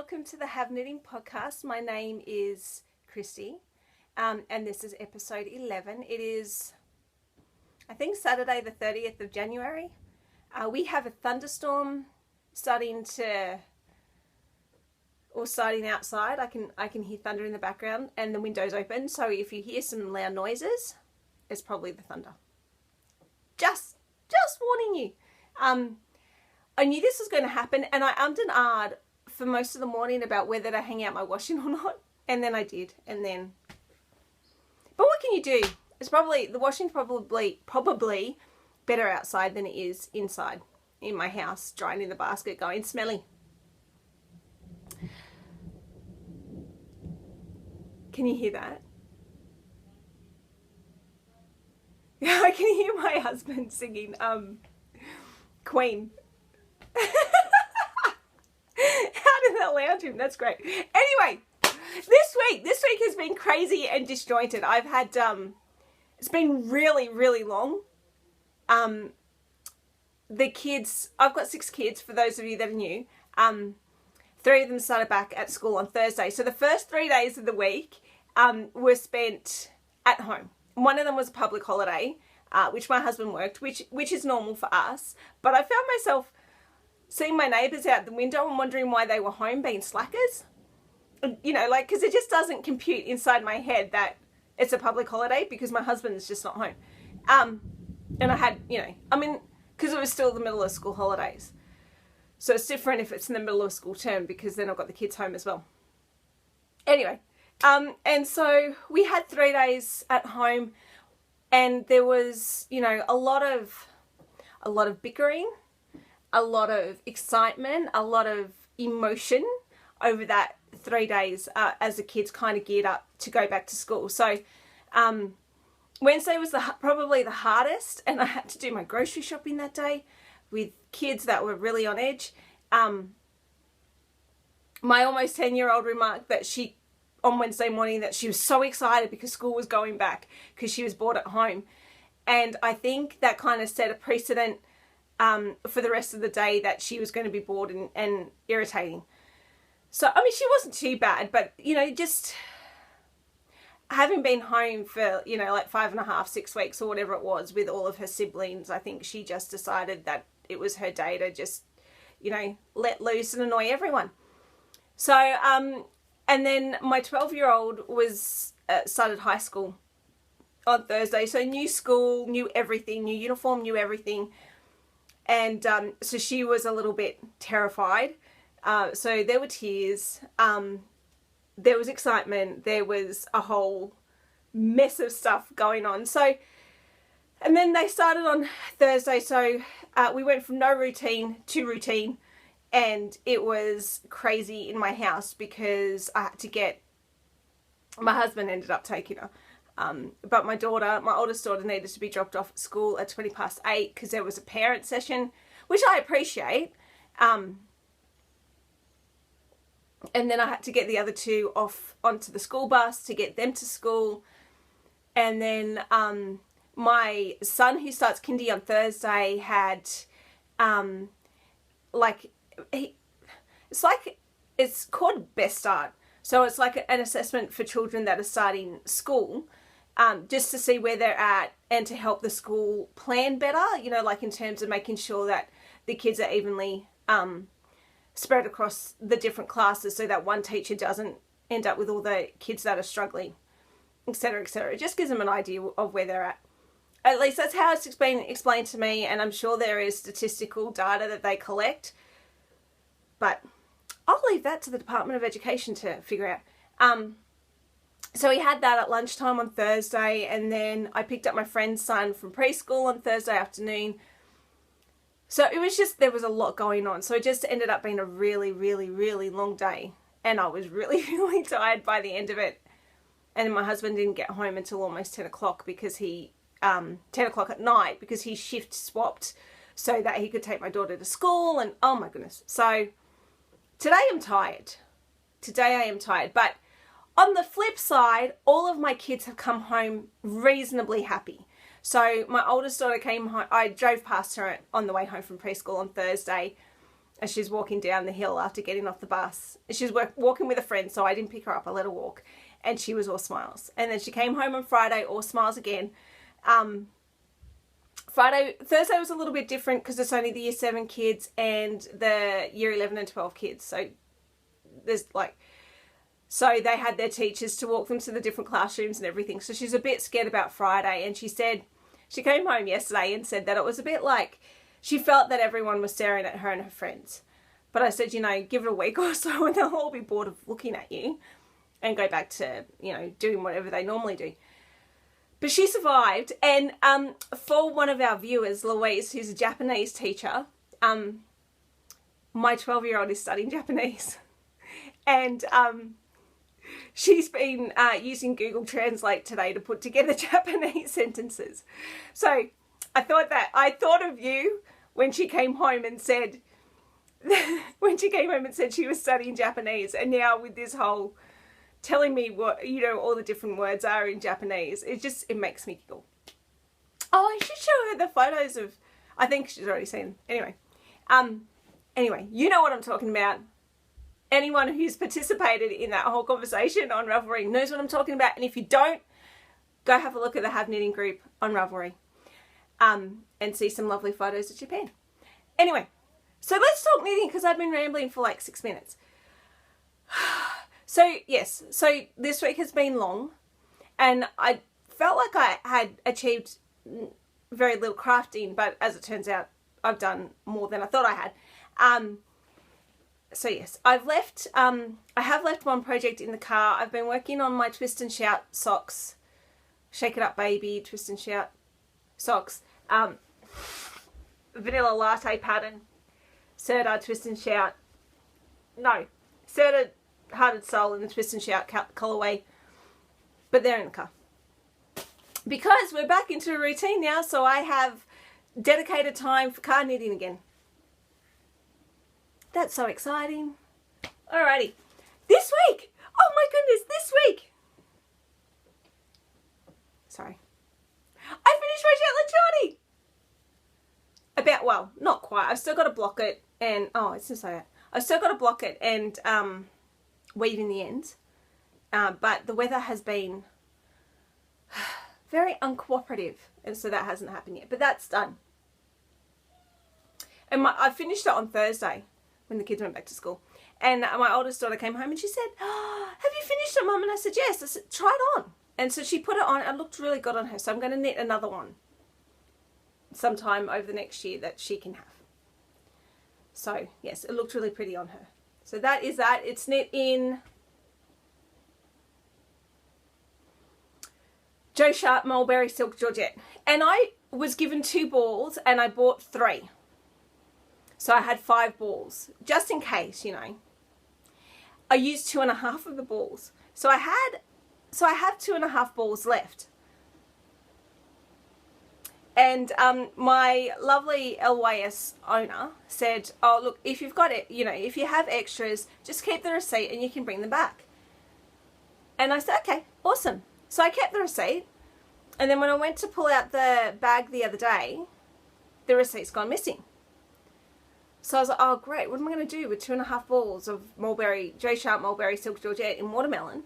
welcome to the Have Knitting podcast. My name is Christy, and this is episode 11. It is, I think, Saturday the 30th of January. We have a thunderstorm starting outside. I can hear thunder in the background, and the window's open. So if you hear some loud noises, it's probably the thunder. Just warning you. I knew this was going to happen, and I ummed and ahed for most of the morning about whether to hang out my washing or not, and then I did, but what can you do? The washing's probably better outside than it is inside in my house, drying in the basket, going smelly. Can you hear that? Yeah, I can hear my husband singing Queen. How did that lounge him? That's great. Anyway, this week has been crazy and disjointed. I've had it's been really long. The kids, I've got 6 kids for those of you that are new. 3 of them started back at school on Thursday. So the first 3 days of the week were spent at home. One of them was a public holiday, which my husband worked, which is normal for us. But I found myself seeing my neighbours out the window and wondering why they were home being slackers. You know, like, because it just doesn't compute inside my head that it's a public holiday because my husband is just not home. And I had, because it was still the middle of school holidays. So it's different if it's in the middle of school term because then I've got the kids home as well. Anyway, and so we had 3 days at home, and there was, a lot of bickering, a lot of excitement, a lot of emotion over that 3 days as the kids kind of geared up to go back to school. So Wednesday was probably the hardest, and I had to do my grocery shopping that day with kids that were really on edge. My almost 10-year-old remarked that on Wednesday morning that she was so excited because school was going back because she was bored at home. And I think that kind of set a precedent for the rest of the day that she was going to be bored and irritating. So, she wasn't too bad, but, just having been home for, like 5.5, 6 weeks or whatever it was with all of her siblings, I think she just decided that it was her day to just, let loose and annoy everyone. So, and then my 12-year-old was started high school on Thursday. So new school, new everything, new uniform, new everything. And so she was a little bit terrified. So there were tears. There was excitement. There was a whole mess of stuff going on. So, and then they started on Thursday. So we went from no routine to routine. And it was crazy in my house because I had to my husband ended up taking her. But my oldest daughter needed to be dropped off at school at 8:20 because there was a parent session, which I appreciate. And then I had to get the other 2 off onto the school bus to get them to school. And then my son, who starts kindy on Thursday, had it's called Best Start. So it's like an assessment for children that are starting school, just to see where they're at and to help the school plan better, like in terms of making sure that the kids are evenly spread across the different classes so that one teacher doesn't end up with all the kids that are struggling, etc., etc. It just gives them an idea of where they're at. At least that's how it's been explained to me, and I'm sure there is statistical data that they collect, but I'll leave that to the Department of Education to figure out. So we had that at lunchtime on Thursday, and then I picked up my friend's son from preschool on Thursday afternoon. So it was just, there was a lot going on. So it just ended up being a really long day, and I was really tired by the end of it. And my husband didn't get home until almost 10 o'clock because 10 o'clock at night because he shift swapped so that he could take my daughter to school, and oh my goodness. So today I'm tired. But on the flip side, all of my kids have come home reasonably happy. So my oldest daughter came home. I drove past her on the way home from preschool on Thursday, as she's walking down the hill after getting off the bus. She was walking with a friend, so I didn't pick her up. I let her walk. And she was all smiles. And then she came home on Friday, all smiles again. Thursday was a little bit different because it's only the year 7 kids and the year 11 and 12 kids. So so they had their teachers to walk them to the different classrooms and everything. So she's a bit scared about Friday. And she said, she came home yesterday and said that it was a bit like, she felt that everyone was staring at her and her friends. But I said, give it a week or so and they'll all be bored of looking at you and go back to, doing whatever they normally do. But she survived. And for one of our viewers, Louise, who's a Japanese teacher, my 12-year-old is studying Japanese. And she's been using Google Translate today to put together Japanese sentences. So I thought of you when she came home and said, she was studying Japanese. And now with this whole telling me what, all the different words are in Japanese, it makes me giggle. Oh, I should show her the photos of, I think she's already seen them. Anyway, you know what I'm talking about. Anyone who's participated in that whole conversation on Ravelry knows what I'm talking about. And if you don't, go have a look at the Have Knitting group on Ravelry and see some lovely photos of Japan. Anyway, so let's talk knitting because I've been rambling for like 6 minutes. So yes, so this week has been long and I felt like I had achieved very little crafting, but as it turns out, I've done more than I thought I had. So yes, I have left one project in the car. I've been working on my Twist and Shout socks, Shake It Up Baby, Twist and Shout socks, vanilla latte pattern, Serta Twist and Shout, Serta Hearted Soul in the Twist and Shout colourway, but they're in the car. Because we're back into a routine now, so I have dedicated time for car knitting again. That's so exciting. Alrighty. This week! Oh my goodness, this week! Sorry. I finished my Shetland Shorty! Well, not quite. I've still got to block it and, it's just like that. I've still got to block it and weave in the ends. But the weather has been very uncooperative, and so that hasn't happened yet. But that's done. And I finished it on Thursday when the kids went back to school. And my oldest daughter came home and she said, have you finished it, Mum? And I said, yes. I said, try it on. And so she put it on. It looked really good on her. So I'm going to knit another one sometime over the next year that she can have. So yes, it looked really pretty on her. So that is that. It's knit in Joe Sharp Mulberry Silk Georgette. And I was given 2 balls and I bought 3. So I had 5 balls, just in case, I used 2.5 of the balls. So I have 2.5 balls left. And my lovely LYS owner said, oh, look, if you've got it, if you have extras, just keep the receipt and you can bring them back. And I said, okay, awesome. So I kept the receipt. And then when I went to pull out the bag the other day, the receipt's gone missing. So I was like, oh, great. What am I going to do with 2.5 balls of Joe Sharp Mulberry Silk Georgette in watermelon?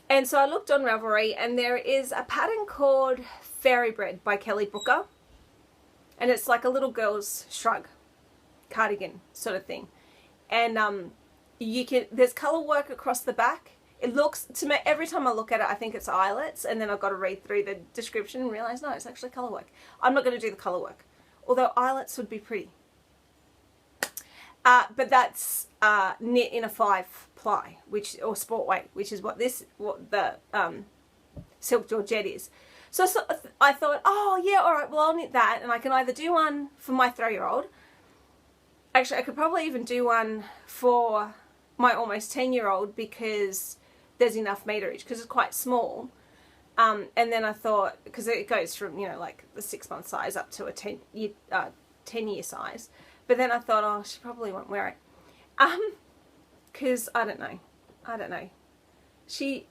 And so I looked on Ravelry and there is a pattern called Fairy Bread by Kelly Brooker. And it's like a little girl's shrug cardigan sort of thing. And there's colour work across the back. It looks, to me, every time I look at it, I think it's eyelets. And then I've got to read through the description and realise, no, it's actually colour work. I'm not going to do the colour work. Although eyelets would be pretty. But that's knit in a 5-ply, or sport weight, which is what the Silk Georgette is. So I thought, oh yeah, all right, well I'll knit that, and I can either do one for my 3-year-old. Actually, I could probably even do one for my almost 10-year-old because there's enough meterage because it's quite small. And then I thought, because it goes from like the 6-month size up to a 10-year size. But then I thought, oh, she probably won't wear it. Because I don't know. She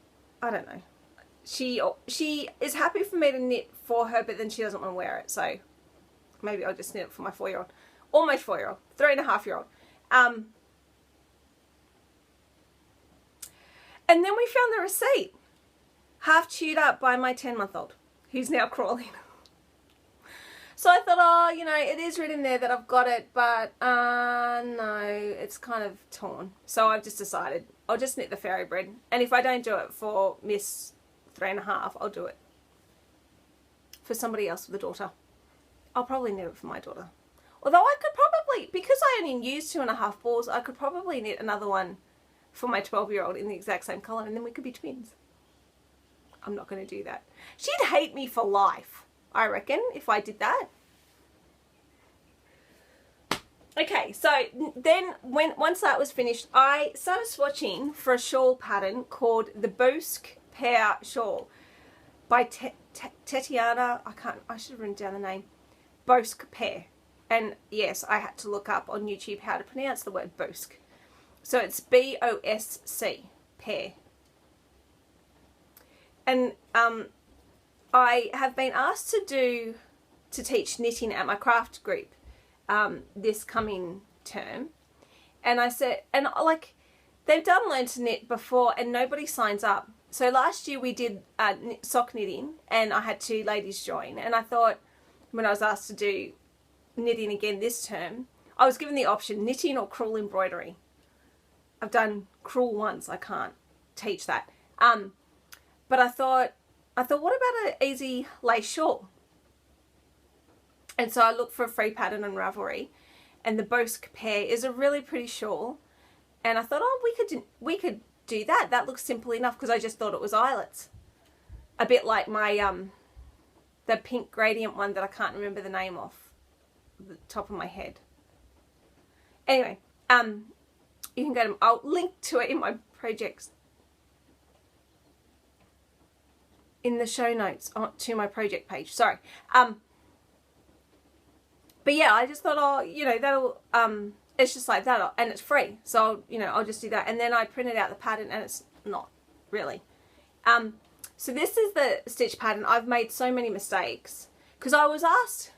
is happy for me to knit for her, but then she doesn't want to wear it. So maybe I'll just knit it for my 4-year-old. almost 4-year-old, 3.5-year-old. And then we found the receipt, half chewed up by my 10-month-old, who's now crawling. So I thought, oh, you know, it is written there that I've got it, but no, it's kind of torn. So I've just decided I'll just knit the fairy bread. And if I don't do it for Miss 3.5, I'll do it for somebody else with a daughter. I'll probably knit it for my daughter. Although I could probably, because I only used 2.5 balls, I could probably knit another one for my 12-year-old in the exact same colour, and then we could be twins. I'm not going to do that. She'd hate me for life, I reckon, if I did that. Okay, so then once that was finished, I started swatching for a shawl pattern called the Bosque Pear Shawl by Tatiana. I should have written down the name. Bosque Pear. And yes, I had to look up on YouTube how to pronounce the word Bosque. So it's B-O-S-C, pear. And I have been asked to teach knitting at my craft group this coming term. And I said, and like, they've done Learn to Knit before and nobody signs up. So last year we did sock knitting and I had 2 ladies join. And I thought, when I was asked to do knitting again this term, I was given the option, knitting or crewel embroidery. I've done crewel once, I can't teach that. But I thought, what about an easy lace shawl? And so I looked for a free pattern on Ravelry, and the Bosque Pear is a really pretty shawl. And I thought, oh, we could do that. That looks simple enough, because I just thought it was eyelets. A bit like my the pink gradient one that I can't remember the name of, the top of my head. Anyway, you can go to, I'll link to it in my projects, in the show notes to my project page, sorry. But yeah, I just thought, oh, you know, that'll, it's just like that, and it's free. So, you know, I'll just do that. And then I printed out the pattern, and it's not really. So this is the stitch pattern. I've made so many mistakes because I was asked,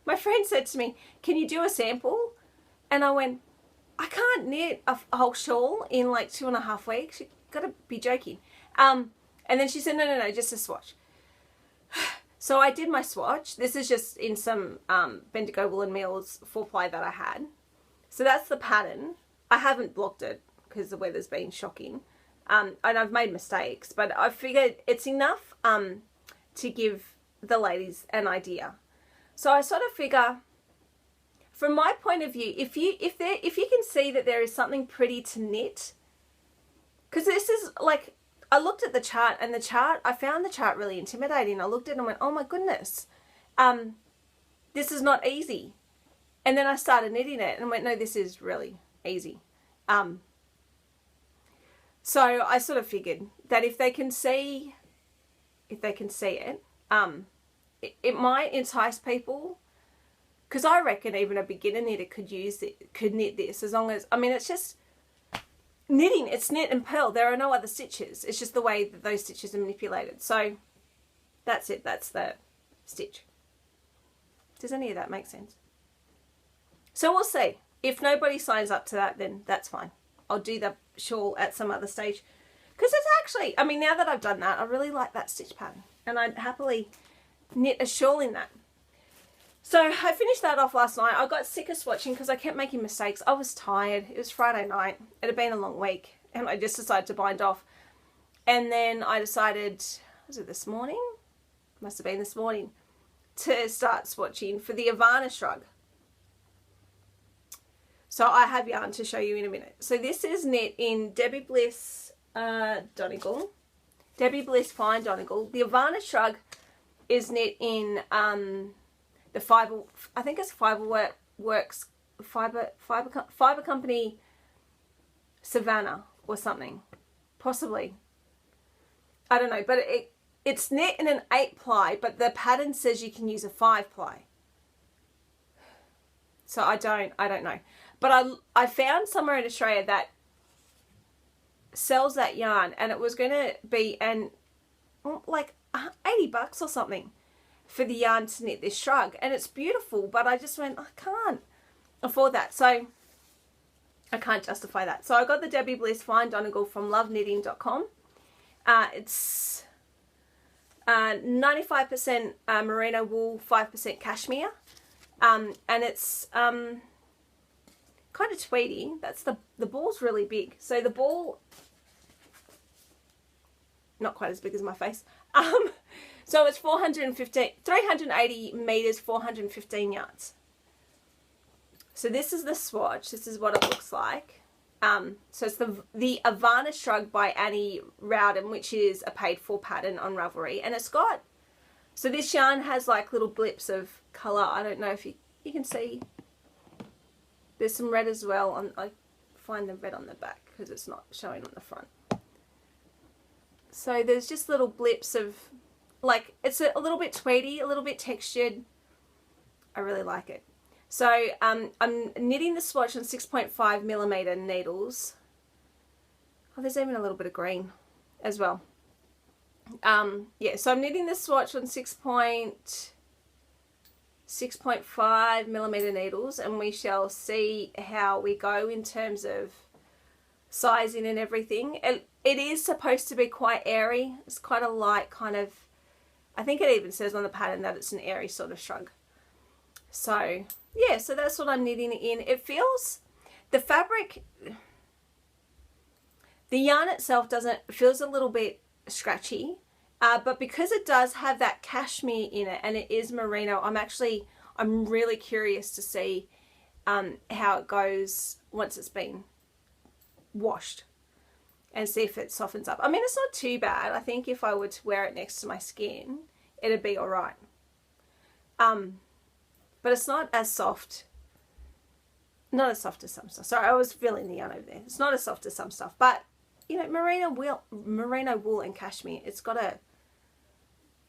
my friend said to me, can you do a sample? And I went, I can't knit a whole shawl in like 2.5 weeks. You gotta be joking. And then she said, no, just a swatch. So I did my swatch. This is just in some Bendigo Woolen Mills 4-ply that I had. So that's the pattern. I haven't blocked it because the weather's been shocking. And I've made mistakes, but I figured it's enough to give the ladies an idea. So I sort of figure, from my point of view, if you can see that there is something pretty to knit, because this is like, I looked at the chart, and I found the chart really intimidating. I looked at it and went, oh my goodness, this is not easy. And then I started knitting it and went, no, this is really easy. So I sort of figured that if they can see it, it might entice people. Because I reckon even a beginner knitter could knit this, as long as, I mean, it's just knitting. It's knit and purl. There are no other stitches. It's just the way that those stitches are manipulated. So that's it. That's the stitch. Does any of that make sense? So we'll see. If nobody signs up to that, then that's fine. I'll do the shawl at some other stage. Because it's actually, I mean, now that I've done that, I really like that stitch pattern. And I'd happily knit a shawl in that. So I finished that off last night. I got sick of swatching because I kept making mistakes. I was tired. It was Friday night. It had been a long week. And I just decided to bind off. And then I decided, was it this morning? Must have been this morning. To start swatching for the Ivana Shrug. So I have yarn to show you in a minute. So this is knit in Debbie Bliss Donegal. Debbie Bliss Fine Donegal. The Ivana Shrug is knit in the Fiber, I think it's Fiber Company Savannah or something. Possibly. I don't know, but it's knit in an 8-ply, but the pattern says you can use a 5-ply. So I don't know. But I found somewhere in Australia that sells that yarn, and it was going to be like $80 or something for the yarn to knit this shrug. And it's beautiful, but I just went, I can't. afford that. So I can't justify that. So I got the Debbie Bliss Fine Donegal from loveKnitting.com. It's 95% merino wool, 5% cashmere. And it's kind of tweedy. That's the ball's really big. So the ball, not quite as big as my face. So it's 380 meters, 415 yards. So this is the swatch. This is what it looks like. So it's the Ivana Shrug by Annie Rowden, which is a paid for pattern on Ravelry. And it's got, so this yarn has like little blips of colour. I don't know if you can see. There's some red as well. I find the red on the back because it's not showing on the front. So there's just little blips of, like, it's a little bit tweedy, a little bit textured. I really like it. So I'm knitting the swatch on 6.5 millimeter needles. Oh, there's even a little bit of green as well. Yeah, so I'm knitting the swatch on 6.5 millimeter needles, and we shall see how we go in terms of sizing and everything. It is supposed to be quite airy. It's quite a light kind of, I think it even says on the pattern that it's an airy sort of shrug. So yeah, so that's what I'm knitting in. It feels, the fabric, the yarn itself feels a little bit scratchy, but because it does have that cashmere in it and it is merino, I'm really curious to see how it goes once it's been washed and see if it softens up. I mean, it's not too bad. I think if I were to wear it next to my skin, it'd be all right. But it's not as soft. Not as soft as some stuff. Sorry, I was feeling the yarn over there. It's not as soft as some stuff. But, you know, merino wool and cashmere, it's got a,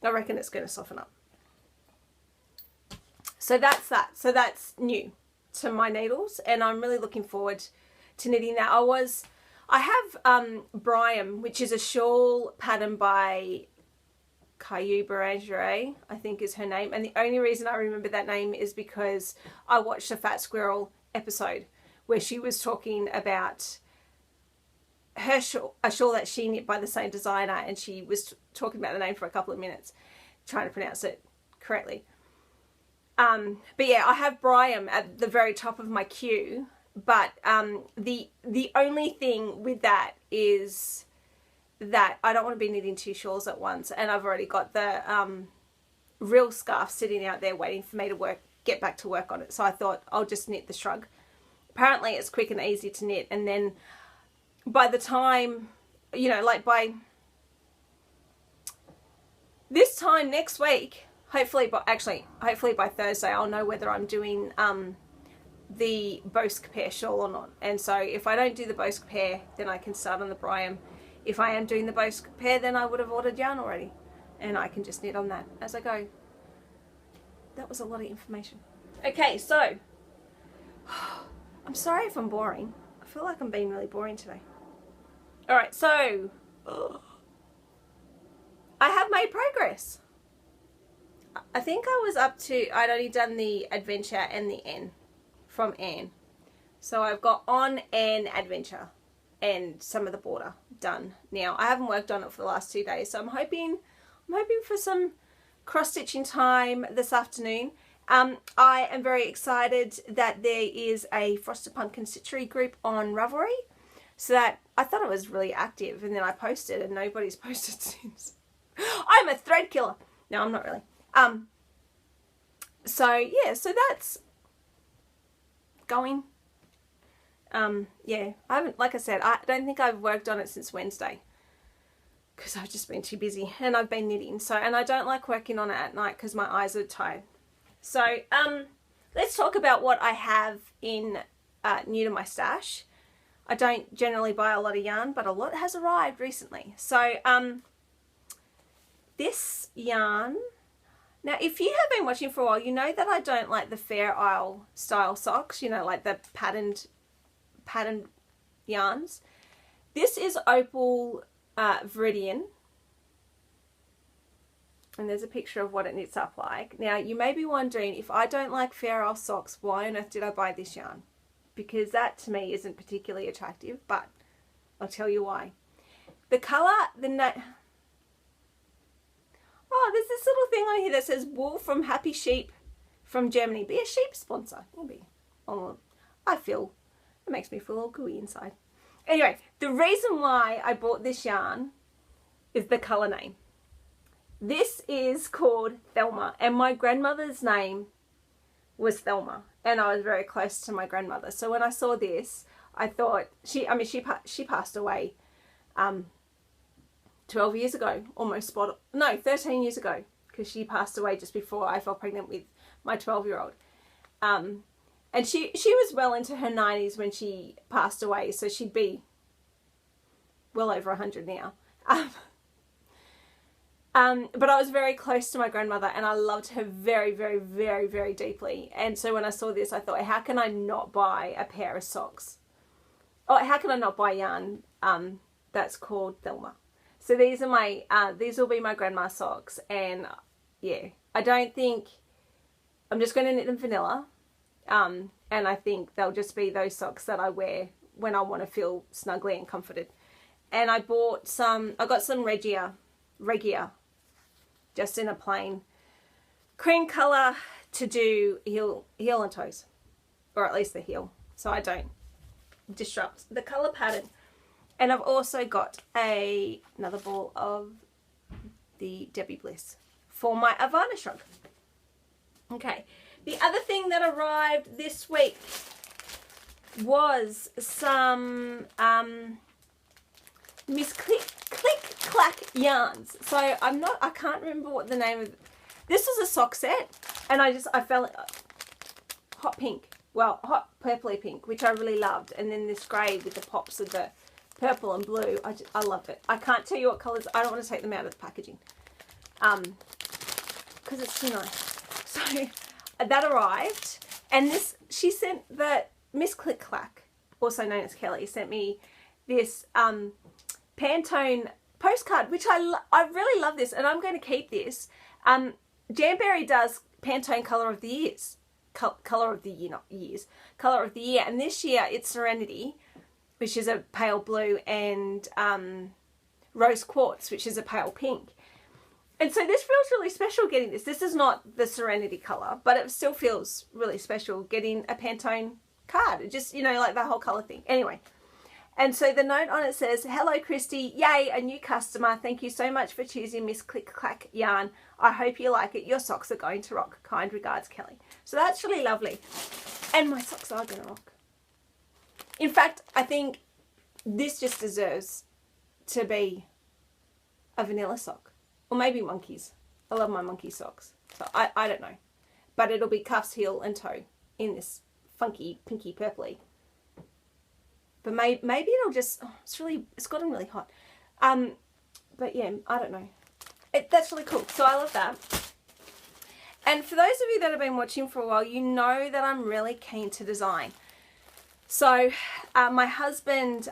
I reckon it's going to soften up. So that's that. So that's new to my needles. And I'm really looking forward to knitting that. I have Briam, which is a shawl pattern by Caillou Boulangerie, I think is her name. And the only reason I remember that name is because I watched a Fat Squirrel episode where she was talking about her shawl, a shawl that she knit by the same designer, and she was talking about the name for a couple of minutes, trying to pronounce it correctly. But yeah, I have Briam at the very top of my queue, but the only thing with that is that I don't want to be knitting two shawls at once, and I've already got the real scarf sitting out there waiting for me to get back to work on it. So I thought I'll just knit the shrug. Apparently it's quick and easy to knit, and then by the time, you know, like by this time next week, hopefully by Thursday, I'll know whether I'm doing the Bosque Pear shawl or not. And so if I don't do the Bosque Pear, then I can start on the Briam. If I am doing the Bosque Pear, then I would have ordered yarn already, and I can just knit on that as I go. That was a lot of information. Okay, so I'm sorry if I'm boring. I feel like I'm being really boring today. All right, so I have made progress. I think I was up to, I'd only done the Adventure and the N from Anne. So I've got On and Adventure and some of the border done now. I haven't worked on it for the last 2 days, so I'm hoping for some cross-stitching time this afternoon. I am very excited that there is a Frosted Pumpkin Stitchery group on Ravelry, so that I thought it was really active, and then I posted and nobody's posted since. I'm a thread killer. No, I'm not really. So yeah, so that's going. Yeah, I haven't, like I said, I don't think I've worked on it since Wednesday because I've just been too busy, and I've been knitting. So, and I don't like working on it at night because my eyes are tired. So, let's talk about what I have in new to my stash. I don't generally buy a lot of yarn, but a lot has arrived recently. So, this yarn, now if you have been watching for a while, you know that I don't like the Fair Isle style socks, you know, like the patterned yarns. This is Opal Viridian, And there's a picture of what it knits up like. Now, you may be wondering, if I don't like Fair Isle socks, why on earth did I buy this yarn? Because that to me isn't particularly attractive, but I'll tell you why. The colour, oh, there's this little thing on here that says wool from Happy Sheep from Germany. Be a sheep sponsor. Maybe. Oh, it makes me feel all gooey inside. Anyway, the reason why I bought this yarn is the colour name. This is called Thelma, and my grandmother's name was Thelma, and I was very close to my grandmother. So when I saw this, I thought, she passed away 12 years ago, almost 13 years ago, because she passed away just before I fell pregnant with my 12-year-old. And she was well into her 90s when she passed away, so she'd be well over 100 now. But I was very close to my grandmother, and I loved her very, very, very, very deeply. And so when I saw this, I thought, how can I not buy a pair of socks? Oh, how can I not buy yarn that's called Thelma? So these are my, these will be my grandma socks. And yeah, I don't think, I'm just going to knit them vanilla. And I think they'll just be those socks that I wear when I want to feel snugly and comforted. And I got some Regia, just in a plain cream colour to do heel and toes, or at least the heel, so I don't disrupt the colour pattern. And I've also got another ball of the Debbie Bliss for my Ivana shrug. Okay, the other thing that arrived this week was some Miss Click Clack yarns. So I can't remember what the name of, this was a sock set, and I fell hot pink, well, hot purpley pink, which I really loved, and then this grey with the pops of the purple and blue. I love it. I can't tell you what colours. I don't want to take them out of the packaging because it's too nice. So that arrived, and this, she sent, that Miss Click Clack, also known as Kelly, sent me this Pantone postcard, which I really love this, and I'm going to keep this. Jamberry does Pantone Colour of the Years. Colour of the Year, not years. Colour of the Year, and this year it's Serenity, which is a pale blue, and Rose Quartz, which is a pale pink. And so this feels really special getting this. This is not the Serenity colour, but it still feels really special getting a Pantone card. It just, you know, like the whole colour thing. Anyway, and so the note on it says, "Hello Christy, yay, a new customer. Thank you so much for choosing Miss Click Clack yarn. I hope you like it. Your socks are going to rock. Kind regards, Kelly." So that's really lovely. And my socks are going to rock. In fact, I think this just deserves to be a vanilla sock. Or maybe monkeys. I love my monkey socks. So I don't know. But it'll be cuffs, heel and toe in this funky pinky purpley. But maybe it'll just, oh, it's gotten really hot. But yeah, I don't know. That's really cool. So I love that. And for those of you that have been watching for a while, you know that I'm really keen to design. So my husband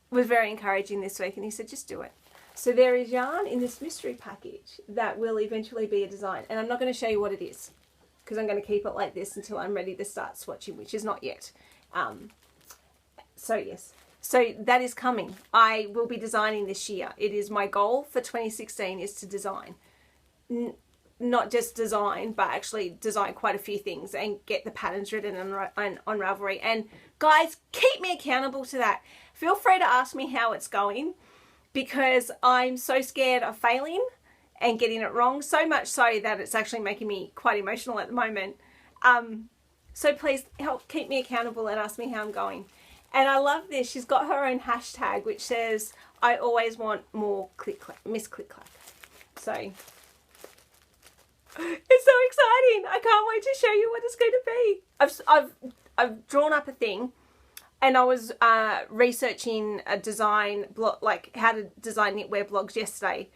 was very encouraging this week, and he said, just do it. So there is yarn in this mystery package that will eventually be a design. And I'm not going to show you what it is, because I'm going to keep it like this until I'm ready to start swatching, which is not yet. So yes, so that is coming. I will be designing this year. It is my goal for 2016 is to design. Not just design, but actually design quite a few things and get the patterns written on Ravelry. And guys, keep me accountable to that. Feel free to ask me how it's going, because I'm so scared of failing and getting it wrong, so much so that it's actually making me quite emotional at the moment. So please help keep me accountable and ask me how I'm going. And I love this. She's got her own hashtag, which says, "I always want more Miss Click Clack." So it's so exciting. I can't wait to show you what it's going to be. I've drawn up a thing, and I was researching a design blog, like how to design knitwear blogs yesterday.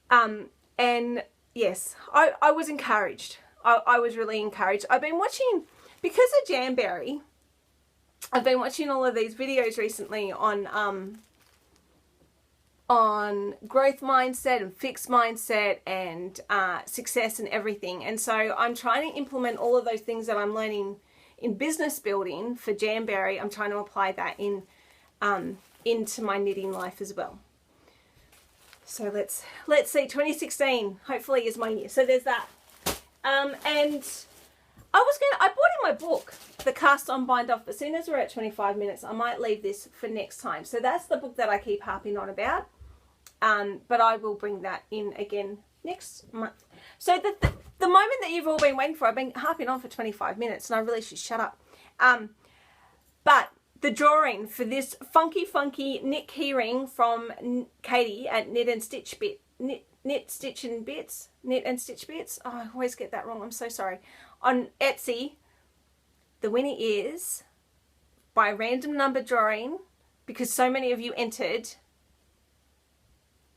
And yes, I was encouraged. I was really encouraged. I've been watching, because of Jamberry, I've been watching all of these videos recently on on growth mindset and fixed mindset and success and everything. And so I'm trying to implement all of those things that I'm learning in business building for Jamberry. I'm trying to apply that in into my knitting life as well. So let's see, 2016 hopefully is my year. So there's that. And I brought in my book, The Cast On Bind Off, but as soon as we're at 25 minutes, I might leave this for next time. So that's the book that I keep harping on about. But I will bring that in again next month. So the moment that you've all been waiting for, I've been harping on for 25 minutes and I really should shut up. But the drawing for this funky knit keyring from Katie at Knit and Stitch Bits. Oh, I always get that wrong. I'm so sorry. On Etsy, the winner is by random number drawing, because so many of you entered.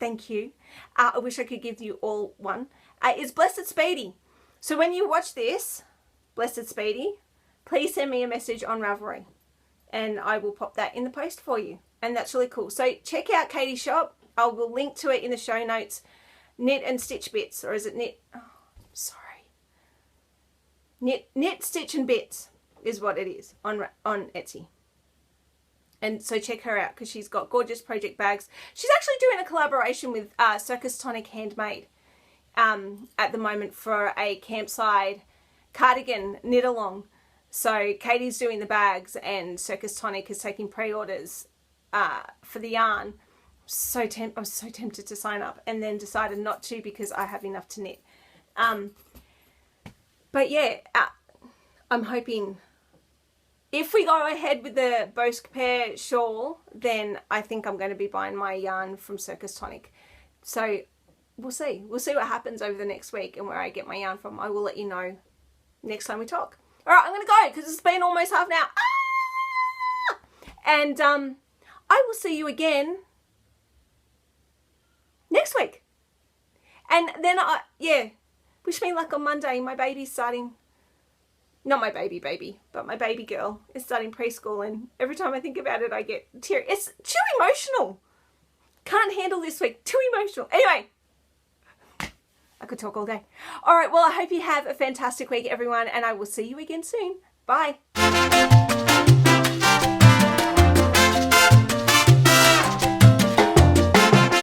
Thank you. I wish I could give you all one. It's Blessed Speedy. So when you watch this, Blessed Speedy, please send me a message on Ravelry and I will pop that in the post for you. And that's really cool. So check out Katie's shop. I will link to it in the show notes. Knit and Stitch Bits, or is it Knit? Oh, sorry. Knit, Stitch and Bits is what it is on Etsy. And so check her out because she's got gorgeous project bags. She's actually doing a collaboration with Circus Tonic Handmade at the moment for a campside cardigan knit along. So Katie's doing the bags and Circus Tonic is taking pre-orders for the yarn. I was so tempted to sign up and then decided not to because I have enough to knit. But yeah, I'm hoping if we go ahead with the Bosque Pear shawl, then I think I'm going to be buying my yarn from Circus Tonic. So we'll see. We'll see what happens over the next week and where I get my yarn from. I will let you know next time we talk. All right, I'm going to go because it's been almost half an hour. And I will see you again next week. And then wish me luck on Monday. My baby's starting, not my baby, but my baby girl is starting preschool, and every time I think about it I get teary. It's too emotional. Can't handle this week. Too emotional. Anyway, I could talk all day. All right, well, I hope you have a fantastic week, everyone, and I will see you again soon. Bye.